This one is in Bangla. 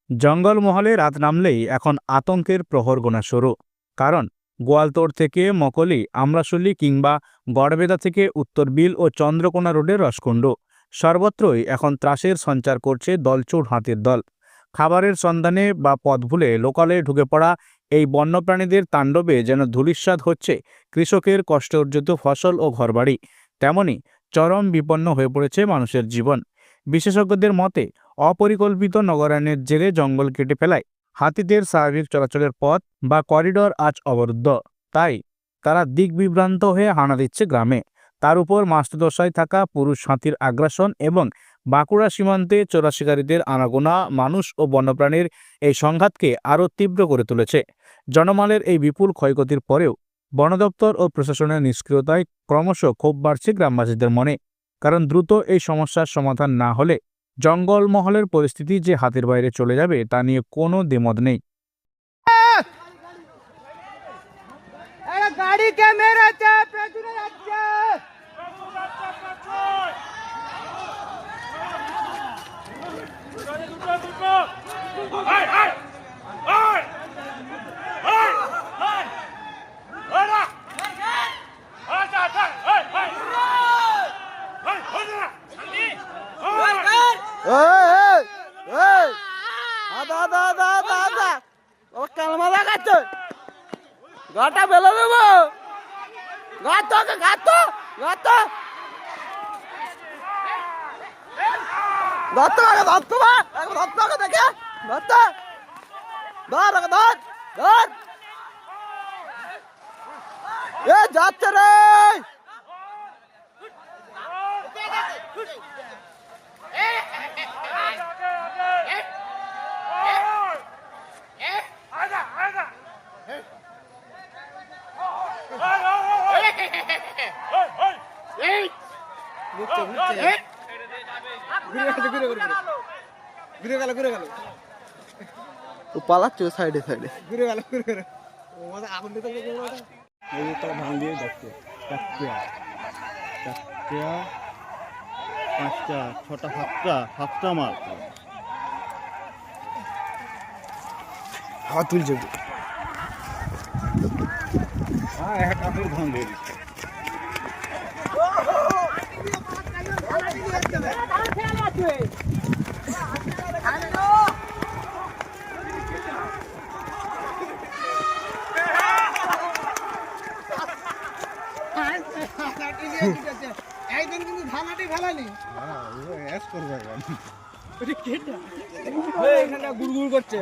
জঙ্গলমহলে রাত নামলেই এখন আতঙ্কের প্রহর গোনা শুরু। কারণ গোয়ালতোড় থেকে মকলি, আমরাশলি কিংবা গড়বেদা থেকে উত্তর বিল ও চন্দ্রকোনা রোডের রসকুণ্ড, সর্বত্রই এখন ত্রাসের সঞ্চার করছে দলচুর হাতির দল। খাবারের সন্ধানে বা পথ ভুলে লোকালে ঢুকে পড়া এই বন্যপ্রাণীদের তাণ্ডবে যেন ধূলিসাৎ হচ্ছে কৃষকের কষ্টে অর্জিত ফসল ও ঘরবাড়ি। তেমনি চরম বিপন্ন হয়ে পড়েছে মানুষের জীবন। বিশেষজ্ঞদের মতে অপরিকল্পিত নগরায়নের জেরে জঙ্গল কেটে ফেলায় হাতিদের স্বাভাবিক চলাচলের পথ বা করিডর আজ অবরুদ্ধ। তাই তারা দিকবিভ্রান্ত হয়ে হানা দিচ্ছে গ্রামে। তার উপর মাস্টারদশায় থাকা পুরুষ হাতির আগ্রাসন এবং বাঁকুড়া সীমান্তে চোরা শিকারীদের আনাগোনা মানুষ ও বন্যপ্রাণীর এই সংঘাতকে আরও তীব্র করে তুলেছে। জনমালের এই বিপুল ক্ষয়ক্ষতির পরেও বন দপ্তর ও প্রশাসনের নিষ্ক্রিয়তায় ক্রমশ ক্ষোভ বাড়ছে গ্রামবাসীদের মনে। কারণ দ্রুত এই সমস্যার সমাধান না হলে জঙ্গলমহলের পরিস্থিতি যে হাতের বাইরে চলে যাবে তা নিয়ে কোনো দ্বিমত নেই। গাড়ি কে মেরেছে, পেছনে যাচ্ছে। কালমা লাগাচ্ছে, গাটা বেলা দেবো, গাত গাত গাত ধরতে পারে, ধরতে পারে, ধরতে পারে, দেখে ধরতে ধর ধর ধর, এ যাচ্ছে রে। পালাচ্ছে সাইডে সাইডে, ঘুরে গেল ঘুরে গেল। আগুন ধান দিয়ে যাচ্ছে, পাঁচটা ছটা সাতটা মাল হাওয়া তুলছে। হ্যাঁ, এক কাপড় ধান দিয়ে দিচ্ছে। একদিন কিন্তু ধানাটি ফেলানি, গুড় গুড় করছে।